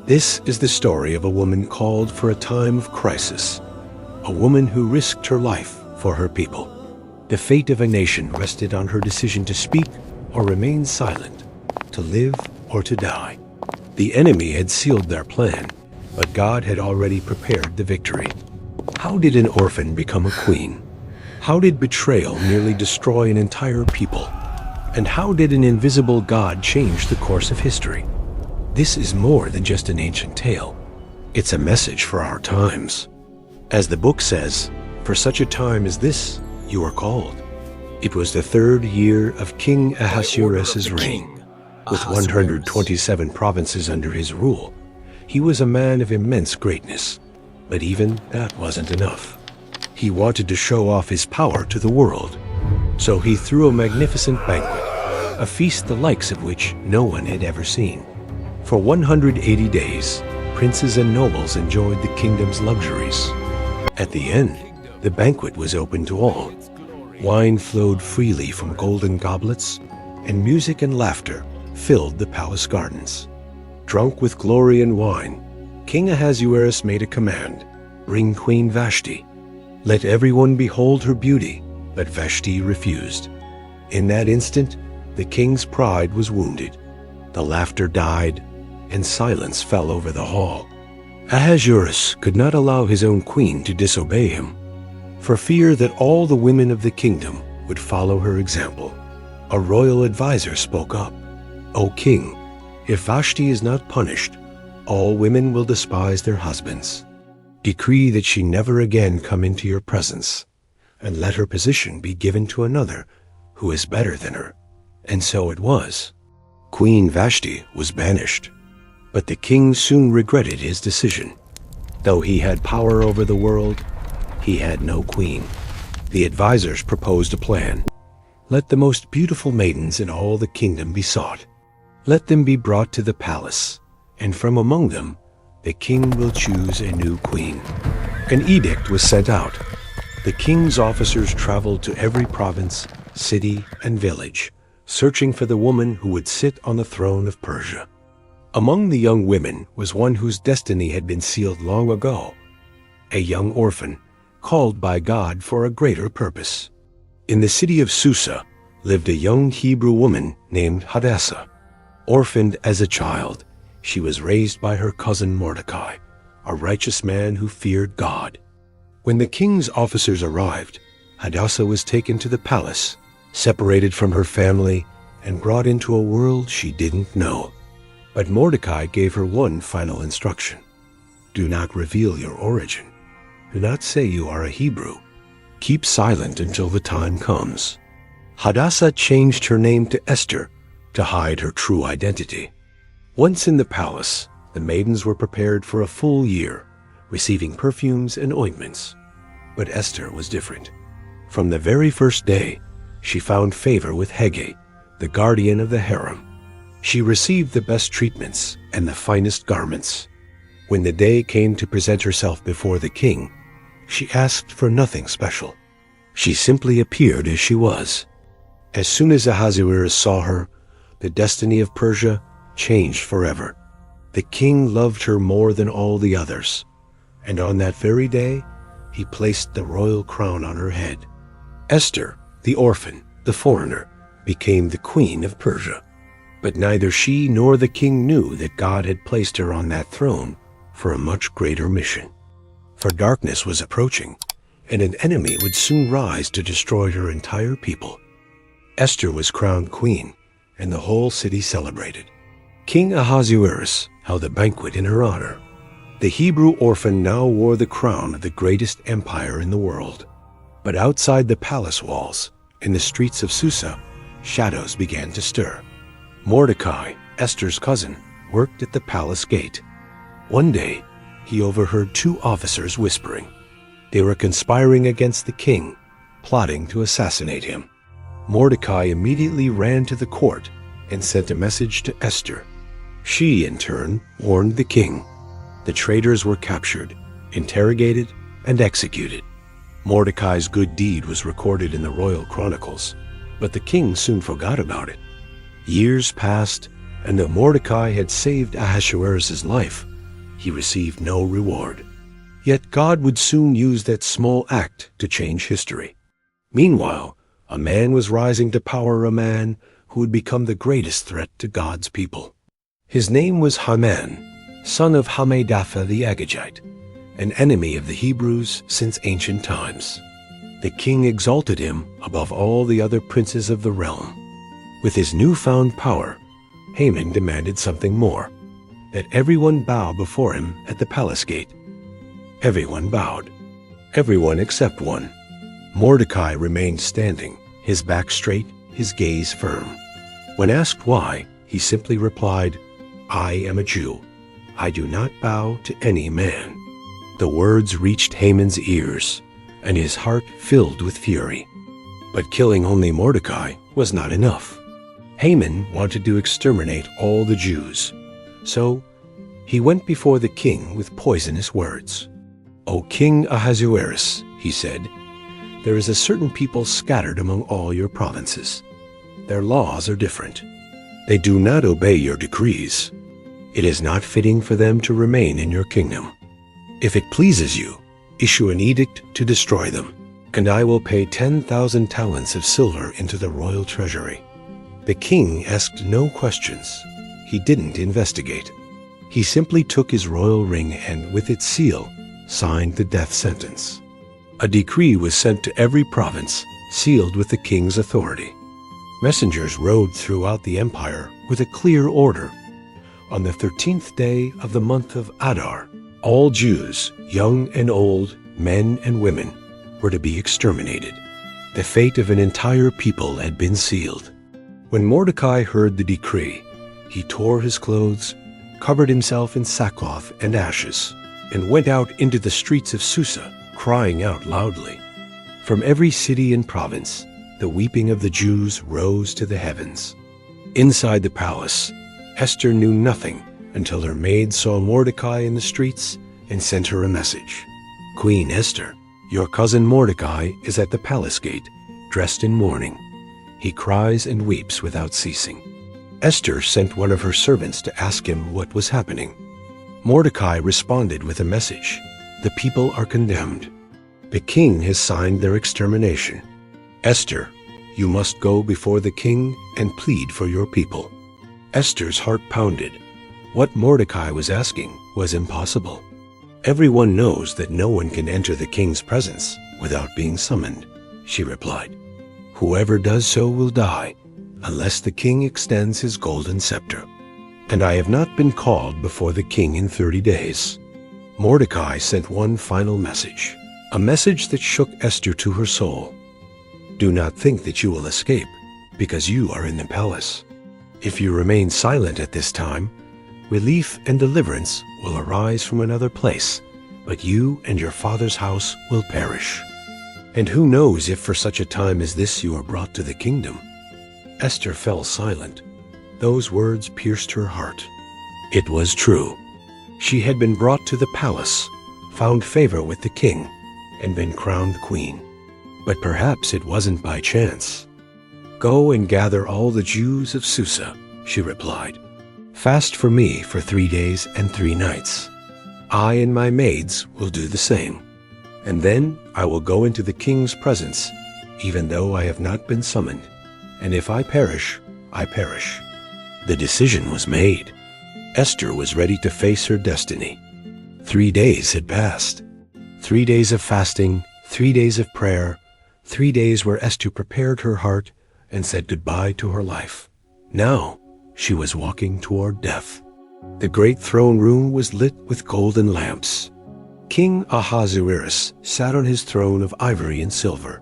This is the story of a woman called for a time of crisis, a woman who risked her life for her people. The fate of a nation rested on her decision to speak or remain silent, to live or to die. The enemy had sealed their plan, but God had already prepared the victory. How did an orphan become a queen? How did betrayal nearly destroy an entire people? And how did an invisible God change the course of history? This is more than just an ancient tale. It's a message for our times. As the book says, for such a time as this, you are called. It was the 3rd year of King Ahasuerus' reign. With 127 provinces under his rule, he was a man of immense greatness. But even that wasn't enough. He wanted to show off his power to the world. So he threw a magnificent banquet, a feast the likes of which no one had ever seen. For 180 days, princes and nobles enjoyed the kingdom's luxuries. At the end, the banquet was open to all. Wine flowed freely from golden goblets, and music and laughter filled the palace gardens. Drunk with glory and wine, King Ahasuerus made a command: bring Queen Vashti. Let everyone behold her beauty, but Vashti refused. In that instant, the king's pride was wounded. The laughter died, and silence fell over the hall. Ahasuerus could not allow his own queen to disobey him, for fear that all the women of the kingdom would follow her example. A royal advisor spoke up. "O king, if Vashti is not punished, all women will despise their husbands. Decree that she never again come into your presence, and let her position be given to another who is better than her." And so it was. Queen Vashti was banished. But the king soon regretted his decision. Though he had power over the world, he had no queen. The advisors proposed a plan. Let the most beautiful maidens in all the kingdom be sought. Let them be brought to the palace, and from among them the king will choose a new queen. An edict was sent out. The king's officers traveled to every province, city, and village, searching for the woman who would sit on the throne of Persia. Among the young women was one whose destiny had been sealed long ago, a young orphan, called by God for a greater purpose. In the city of Susa lived a young Hebrew woman named Hadassah. Orphaned as a child, she was raised by her cousin Mordecai, a righteous man who feared God. When the king's officers arrived, Hadassah was taken to the palace, separated from her family, and brought into a world she didn't know. But Mordecai gave her one final instruction. Do not reveal your origin. Do not say you are a Hebrew. Keep silent until the time comes. Hadassah changed her name to Esther to hide her true identity. Once in the palace, the maidens were prepared for a full year, receiving perfumes and ointments. But Esther was different. From the very first day, she found favor with Hege, the guardian of the harem. She received the best treatments and the finest garments. When the day came to present herself before the king, she asked for nothing special. She simply appeared as she was. As soon as Ahasuerus saw her, the destiny of Persia changed forever. The king loved her more than all the others, and on that very day, he placed the royal crown on her head. Esther, the orphan, the foreigner, became the queen of Persia. But neither she nor the king knew that God had placed her on that throne for a much greater mission. For darkness was approaching, and an enemy would soon rise to destroy her entire people. Esther was crowned queen, and the whole city celebrated. King Ahasuerus held a banquet in her honor. The Hebrew orphan now wore the crown of the greatest empire in the world. But outside the palace walls, in the streets of Susa, shadows began to stir. Mordecai, Esther's cousin, worked at the palace gate. One day, he overheard two officers whispering. They were conspiring against the king, plotting to assassinate him. Mordecai immediately ran to the court and sent a message to Esther. She, in turn, warned the king. The traitors were captured, interrogated, and executed. Mordecai's good deed was recorded in the royal chronicles, but the king soon forgot about it. Years passed, and though Mordecai had saved Ahasuerus' life, he received no reward. Yet God would soon use that small act to change history. Meanwhile, a man was rising to power, a man who would become the greatest threat to God's people. His name was Haman, son of Hammedatha the Agagite, an enemy of the Hebrews since ancient times. The king exalted him above all the other princes of the realm. With his newfound power, Haman demanded something more, that everyone bow before him at the palace gate. Everyone bowed. Everyone except one. Mordecai remained standing, his back straight, his gaze firm. When asked why, he simply replied, "I am a Jew. I do not bow to any man." The words reached Haman's ears, and his heart filled with fury. But killing only Mordecai was not enough. Haman wanted to exterminate all the Jews. So he went before the king with poisonous words. "O King Ahasuerus," he said, "there is a certain people scattered among all your provinces. Their laws are different. They do not obey your decrees. It is not fitting for them to remain in your kingdom. If it pleases you, issue an edict to destroy them, and I will pay 10,000 talents of silver into the royal treasury." The king asked no questions. He didn't investigate. He simply took his royal ring and, with its seal, signed the death sentence. A decree was sent to every province, sealed with the king's authority. Messengers rode throughout the empire with a clear order. On the 13th day of the month of Adar, all Jews, young and old, men and women, were to be exterminated. The fate of an entire people had been sealed. When Mordecai heard the decree, he tore his clothes, covered himself in sackcloth and ashes, and went out into the streets of Susa, crying out loudly. From every city and province, the weeping of the Jews rose to the heavens. Inside the palace, Esther knew nothing until her maid saw Mordecai in the streets and sent her a message. "Queen Esther, your cousin Mordecai is at the palace gate, dressed in mourning. He cries and weeps without ceasing." Esther sent one of her servants to ask him what was happening. Mordecai responded with a message. "The people are condemned. The king has signed their extermination. Esther, you must go before the king and plead for your people." Esther's heart pounded. What Mordecai was asking was impossible. "Everyone knows that no one can enter the king's presence without being summoned," she replied. "Whoever does so will die, unless the king extends his golden scepter. And I have not been called before the king in 30 days. Mordecai sent one final message, a message that shook Esther to her soul. "Do not think that you will escape, because you are in the palace. If you remain silent at this time, relief and deliverance will arise from another place, but you and your father's house will perish. And who knows if for such a time as this you are brought to the kingdom?" Esther fell silent. Those words pierced her heart. It was true. She had been brought to the palace, found favor with the king, and been crowned queen. But perhaps it wasn't by chance. "Go and gather all the Jews of Susa," she replied. "Fast for me for 3 days and 3 nights. I and my maids will do the same. And then I will go into the king's presence, even though I have not been summoned. And if I perish, I perish." The decision was made. Esther was ready to face her destiny. 3 days had passed. 3 days of fasting, 3 days of prayer, 3 days where Esther prepared her heart and said goodbye to her life. Now she was walking toward death. The great throne room was lit with golden lamps. King Ahasuerus sat on his throne of ivory and silver.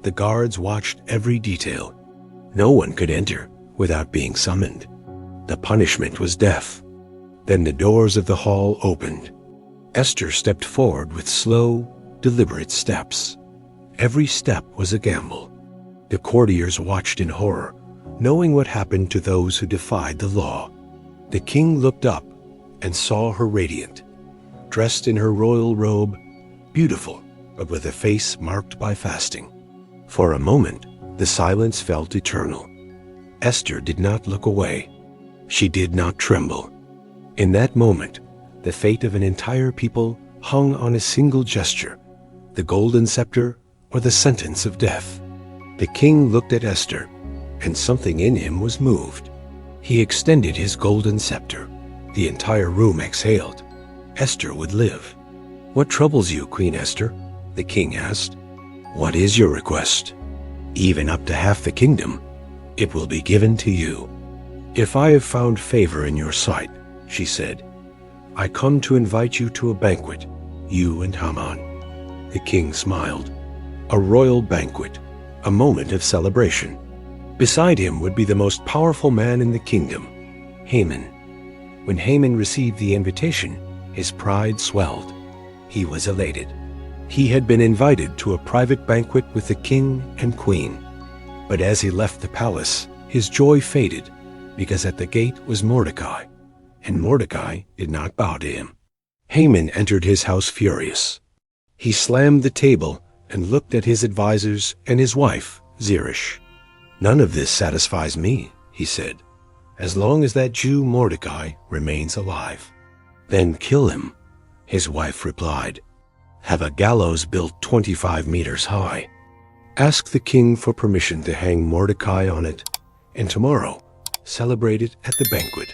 The guards watched every detail. No one could enter without being summoned. The punishment was death. Then the doors of the hall opened. Esther stepped forward with slow, deliberate steps. Every step was a gamble. The courtiers watched in horror, knowing what happened to those who defied the law. The king looked up and saw her radiant, dressed in her royal robe, beautiful, but with a face marked by fasting. For a moment, the silence felt eternal. Esther did not look away. She did not tremble. In that moment, The fate of an entire people hung on a single gesture, the golden scepter or the sentence of death. The king looked at Esther, and something in him was moved. He extended his golden scepter. The entire room exhaled. Esther would live. "What troubles you, Queen Esther?" the king asked. "What is your request?" "Even up to half the kingdom, it will be given to you." "If I have found favor in your sight," she said, "I come to invite you to a banquet, you and Haman." The king smiled. A royal banquet, a moment of celebration. Beside him would be the most powerful man in the kingdom, Haman. When Haman received the invitation, his pride swelled. He was elated. He had been invited to a private banquet with the king and queen. But as he left the palace, his joy faded, because at the gate was Mordecai, and Mordecai did not bow to him. Haman entered his house furious. He slammed the table and looked at his advisors and his wife, Zeresh. "None of this satisfies me," he said, "as long as that Jew Mordecai remains alive." "Then kill him," his wife replied. "Have a gallows built 25 meters high. Ask the king for permission to hang Mordecai on it, and tomorrow celebrate it at the banquet."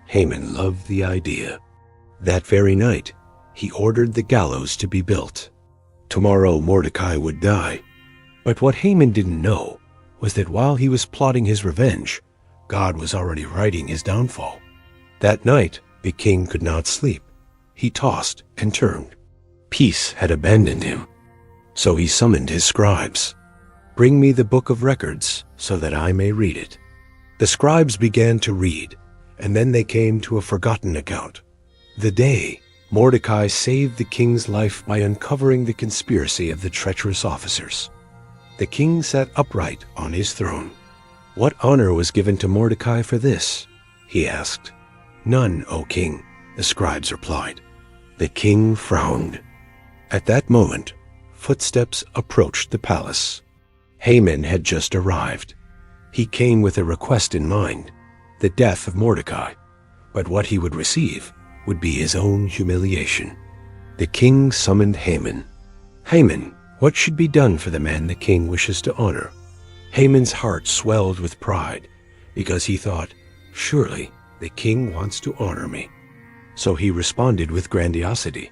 Haman loved the idea. That very night, he ordered the gallows to be built. Tomorrow Mordecai would die. But what Haman didn't know was that while he was plotting his revenge, God was already writing his downfall. That night, the king could not sleep. He tossed and turned. Peace had abandoned him. So he summoned his scribes. "Bring me the book of records so that I may read it." The scribes began to read, and then they came to a forgotten account. The day Mordecai saved the king's life by uncovering the conspiracy of the treacherous officers. The king sat upright on his throne. "What honor was given to Mordecai for this?" he asked. "None, O king," the scribes replied. The king frowned. At that moment, footsteps approached the palace. Haman had just arrived. He came with a request in mind, the death of Mordecai, but what he would receive would be his own humiliation. The king summoned Haman. "Haman, what should be done for the man the king wishes to honor?" Haman's heart swelled with pride, because he thought, "Surely the king wants to honor me." So he responded with grandiosity,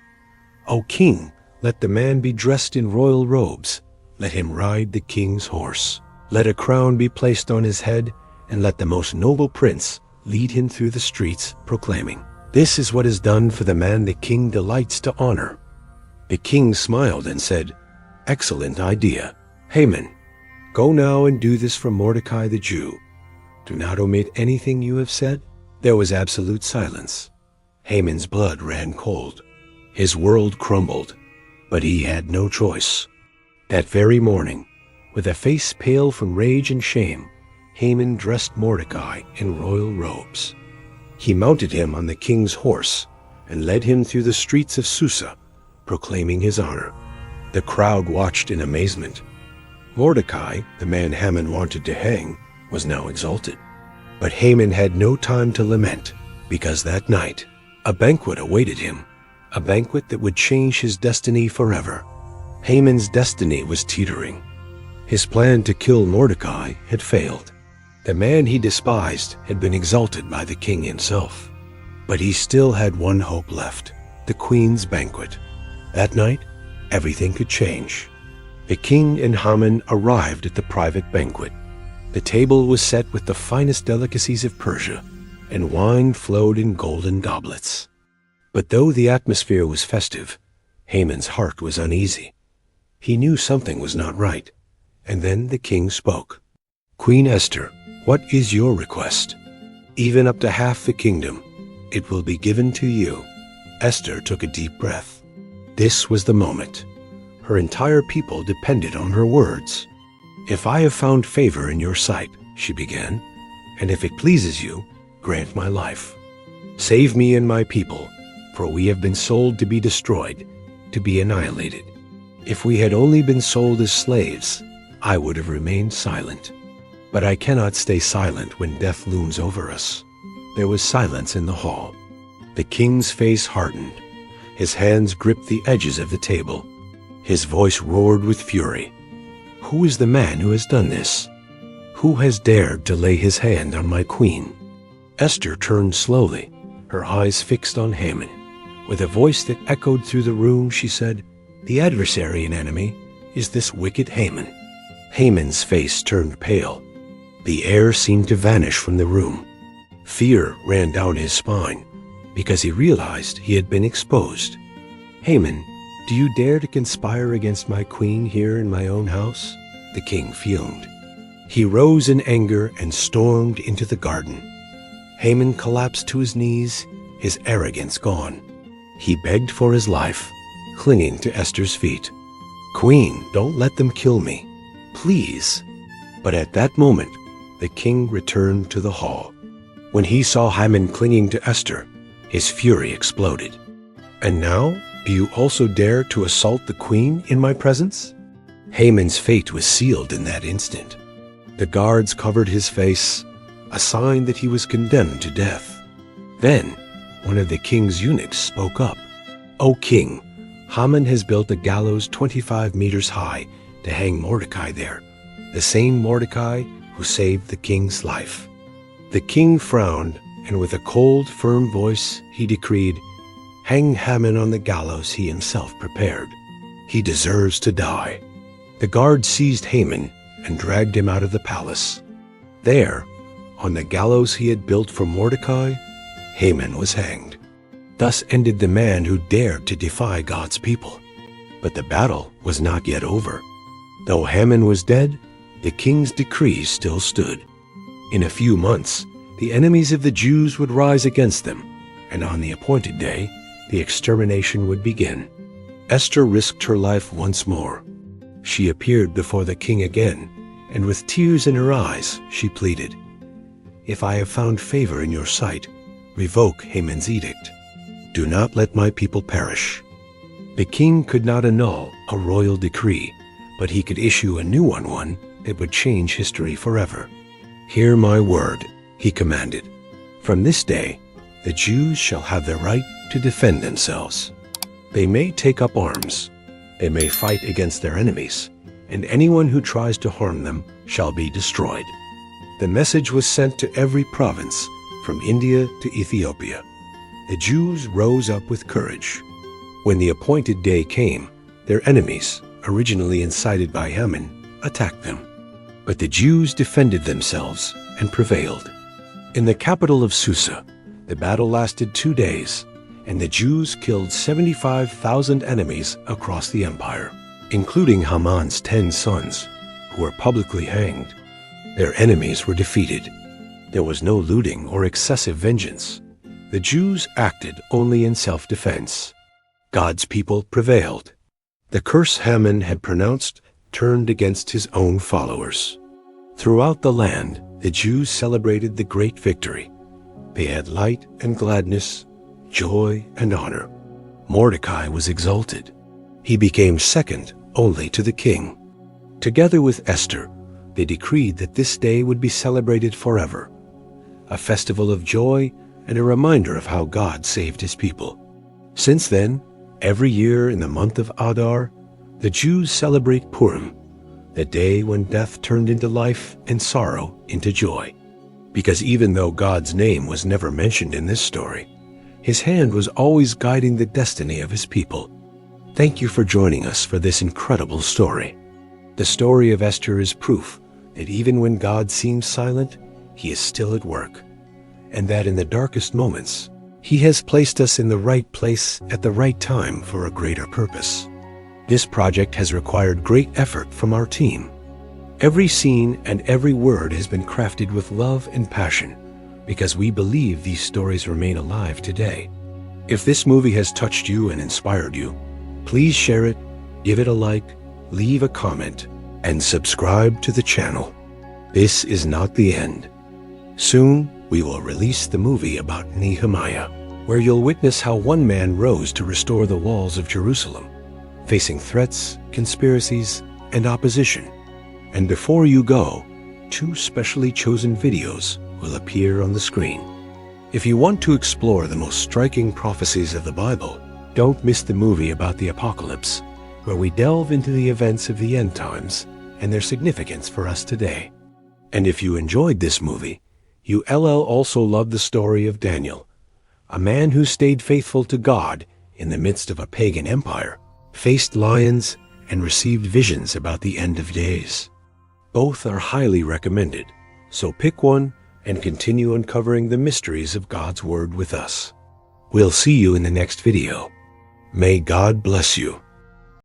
"O king, let the man be dressed in royal robes. Let him ride the king's horse. Let a crown be placed on his head, and let the most noble prince lead him through the streets, proclaiming, 'This is what is done for the man the king delights to honor.'" The king smiled and said, "Excellent idea. Haman, go now and do this for Mordecai the Jew. Do not omit anything you have said." There was absolute silence. Haman's blood ran cold. His world crumbled, but he had no choice. That very morning, with a face pale from rage and shame, Haman dressed Mordecai in royal robes. He mounted him on the king's horse and led him through the streets of Susa, proclaiming his honor. The crowd watched in amazement. Mordecai, the man Haman wanted to hang, was now exalted. But Haman had no time to lament, because that night, a banquet awaited him, a banquet that would change his destiny forever. Haman's destiny was teetering. His plan to kill Mordecai had failed. The man he despised had been exalted by the king himself. But he still had one hope left, the queen's banquet. That night, everything could change. The king and Haman arrived at the private banquet. The table was set with the finest delicacies of Persia, and wine flowed in golden goblets. But though the atmosphere was festive, Haman's heart was uneasy. He knew something was not right, and then the king spoke. "Queen Esther, what is your request?" "Even up to half the kingdom, it will be given to you." Esther took a deep breath. This was the moment. Her entire people depended on her words. "If I have found favor in your sight," she began, "and if it pleases you, grant my life. Save me and my people, for we have been sold to be destroyed, to be annihilated. If we had only been sold as slaves, I would have remained silent. But I cannot stay silent when death looms over us." There was silence in the hall. The king's face hardened. His hands gripped the edges of the table. His voice roared with fury. Who is the man who has done this? Who has dared to lay his hand on my queen? Esther turned slowly, her eyes fixed on Haman. With a voice that echoed through the room, she said, "The adversary and enemy is this wicked Haman." Haman's face turned pale. The air seemed to vanish from the room. Fear ran down his spine because he realized he had been exposed. "Haman, do you dare to conspire against my queen here in my own house?" The king fumed. He rose in anger and stormed into the garden. Haman collapsed to his knees, his arrogance gone. He begged for his life, clinging to Esther's feet. "Queen, don't let them kill me. Please." But at that moment, the king returned to the hall. When he saw Haman clinging to Esther, his fury exploded. "And now, do you also dare to assault the queen in my presence?" Haman's fate was sealed in that instant. The guards covered his face, a sign that he was condemned to death. Then, one of the king's eunuchs spoke up. "O king, Haman has built a gallows 25 meters high to hang Mordecai there, the same Mordecai who saved the king's life." The king frowned, and with a cold, firm voice, he decreed, "Hang Haman on the gallows he himself prepared. He deserves to die." The guard seized Haman and dragged him out of the palace. There, on the gallows he had built for Mordecai, Haman was hanged. Thus ended the man who dared to defy God's people. But the battle was not yet over. Though Haman was dead, the king's decree still stood. In a few months, the enemies of the Jews would rise against them, and on the appointed day, the extermination would begin. Esther risked her life once more. She appeared before the king again, and with tears in her eyes, she pleaded, "If I have found favor in your sight, revoke Haman's edict. Do not let my people perish." The king could not annul a royal decree, but he could issue a new one that would change history forever. "Hear my word," he commanded. "From this day, the Jews shall have the right to defend themselves. They may take up arms. They may fight against their enemies, and anyone who tries to harm them shall be destroyed." The message was sent to every province, from India to Ethiopia. The Jews rose up with courage. When the appointed day came, their enemies, originally incited by Haman, attacked them. But the Jews defended themselves and prevailed. In the capital of Susa, the battle lasted 2 days, and the Jews killed 75,000 enemies across the empire, including Haman's 10 sons, who were publicly hanged. Their enemies were defeated. There was no looting or excessive vengeance. The Jews acted only in self-defense. God's people prevailed. The curse Haman had pronounced turned against his own followers. Throughout the land, the Jews celebrated the great victory. They had light and gladness, joy and honor. Mordecai was exalted. He became second only to the king. Together with Esther, they decreed that this day would be celebrated forever, a festival of joy and a reminder of how God saved his people. Since then, every year in the month of Adar, the Jews celebrate Purim, the day when death turned into life and sorrow into joy. Because even though God's name was never mentioned in this story, his hand was always guiding the destiny of his people. Thank you for joining us for this incredible story. The story of Esther is proof that even when God seems silent, he is still at work, and that in the darkest moments, he has placed us in the right place at the right time for a greater purpose. This project has required great effort from our team. Every scene and every word has been crafted with love and passion, because we believe these stories remain alive today. If this movie has touched you and inspired you, please share it, give it a like, leave a comment, and subscribe to the channel. This is not the end. Soon, we will release the movie about Nehemiah, where you'll witness how one man rose to restore the walls of Jerusalem, facing threats, conspiracies, and opposition. And before you go, 2 specially chosen videos will appear on the screen. If you want to explore the most striking prophecies of the Bible, don't miss the movie about the apocalypse, where we delve into the events of the end times and their significance for us today. And if you enjoyed this movie, you'll also love the story of Daniel, a man who stayed faithful to God in the midst of a pagan empire, faced lions, and received visions about the end of days. Both are highly recommended, so pick one and continue uncovering the mysteries of God's Word with us. We'll see you in the next video. May God bless you.